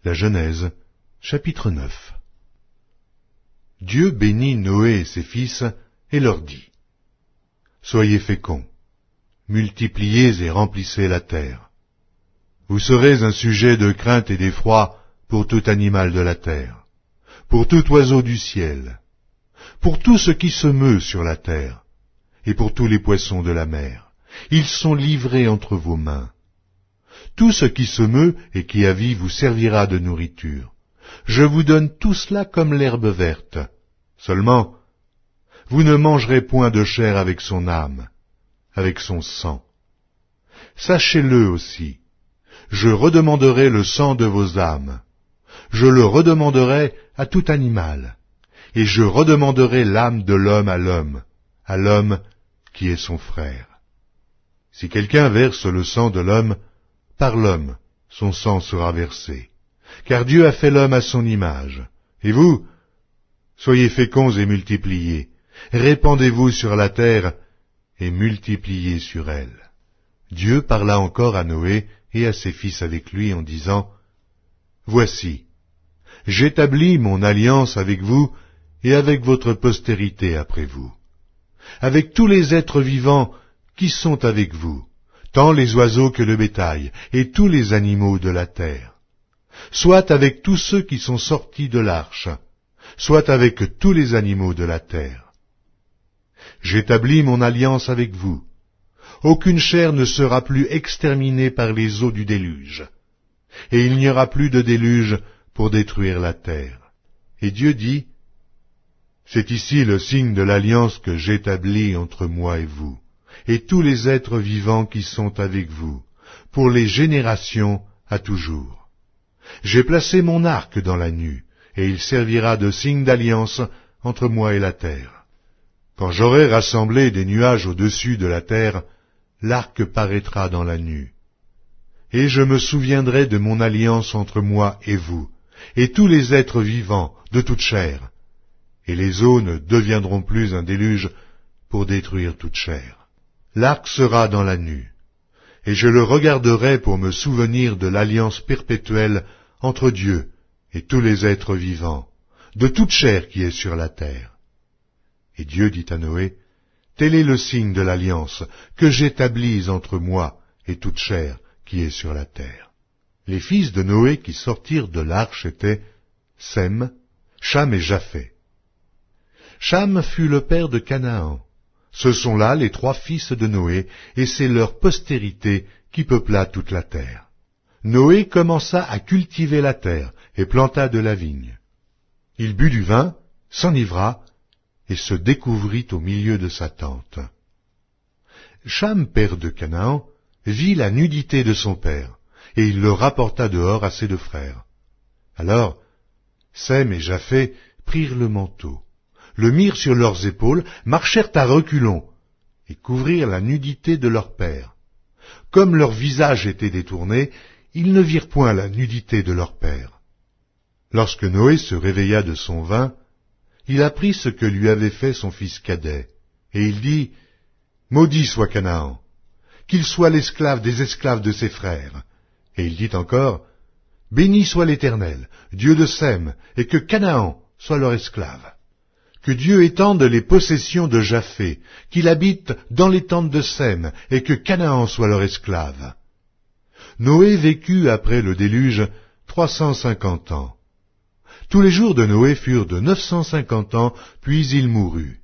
La Genèse, chapitre 9. Dieu bénit Noé et ses fils et leur dit : Soyez féconds, multipliez et remplissez la terre. Vous serez un sujet de crainte et d'effroi pour tout animal de la terre, pour tout oiseau du ciel, pour tout ce qui se meut sur la terre, et pour tous les poissons de la mer. Ils sont livrés entre vos mains. Tout ce qui se meut et qui a vie vous servira de nourriture. Je vous donne tout cela comme l'herbe verte. Seulement, vous ne mangerez point de chair avec son âme, avec son sang. Sachez-le aussi, je redemanderai le sang de vos âmes. Je le redemanderai à tout animal, et je redemanderai l'âme de l'homme à l'homme qui est son frère. Si quelqu'un verse le sang de l'homme, par l'homme son sang sera versé, car Dieu a fait l'homme à son image. Et vous, soyez féconds et multipliez, répandez-vous sur la terre et multipliez sur elle. Dieu parla encore à Noé et à ses fils avec lui en disant : Voici, j'établis mon alliance avec vous et avec votre postérité après vous, avec tous les êtres vivants qui sont avec vous, tant les oiseaux que le bétail, et tous les animaux de la terre, soit avec tous ceux qui sont sortis de l'arche, soit avec tous les animaux de la terre. J'établis mon alliance avec vous. Aucune chair ne sera plus exterminée par les eaux du déluge, et il n'y aura plus de déluge pour détruire la terre. Et Dieu dit : C'est ici le signe de l'alliance que j'établis entre moi et vous, et tous les êtres vivants qui sont avec vous, pour les générations à toujours. J'ai placé mon arc dans la nue, et il servira de signe d'alliance entre moi et la terre. Quand j'aurai rassemblé des nuages au-dessus de la terre, l'arc paraîtra dans la nue. Et je me souviendrai de mon alliance entre moi et vous, et tous les êtres vivants de toute chair, et les eaux ne deviendront plus un déluge pour détruire toute chair. L'arc sera dans la nue, et je le regarderai pour me souvenir de l'alliance perpétuelle entre Dieu et tous les êtres vivants, de toute chair qui est sur la terre. Et Dieu dit à Noé : Tel est le signe de l'alliance que j'établis entre moi et toute chair qui est sur la terre. Les fils de Noé qui sortirent de l'arche étaient Sem, Cham et Japheth. Cham fut le père de Canaan. Ce sont là les 3 fils de Noé, et c'est leur postérité qui peupla toute la terre. Noé commença à cultiver la terre et planta de la vigne. Il but du vin, s'enivra, et se découvrit au milieu de sa tente. Cham, père de Canaan, vit la nudité de son père, et il le rapporta dehors à ses 2 frères. Alors, Sem et Japheth prirent le manteau, le mirent sur leurs épaules, marchèrent à reculons, et couvrirent la nudité de leur père. Comme leur visage était détourné, ils ne virent point la nudité de leur père. Lorsque Noé se réveilla de son vin, il apprit ce que lui avait fait son fils cadet, et il dit : Maudit soit Canaan, qu'il soit l'esclave des esclaves de ses frères. Et il dit encore : Béni soit l'Éternel, Dieu de Sem, et que Canaan soit leur esclave. Que Dieu étende les possessions de Japheth, qu'il habite dans les tentes de Sem, et que Canaan soit leur esclave. Noé vécut après le déluge 350 ans. Tous les jours de Noé furent de 950 ans, puis il mourut.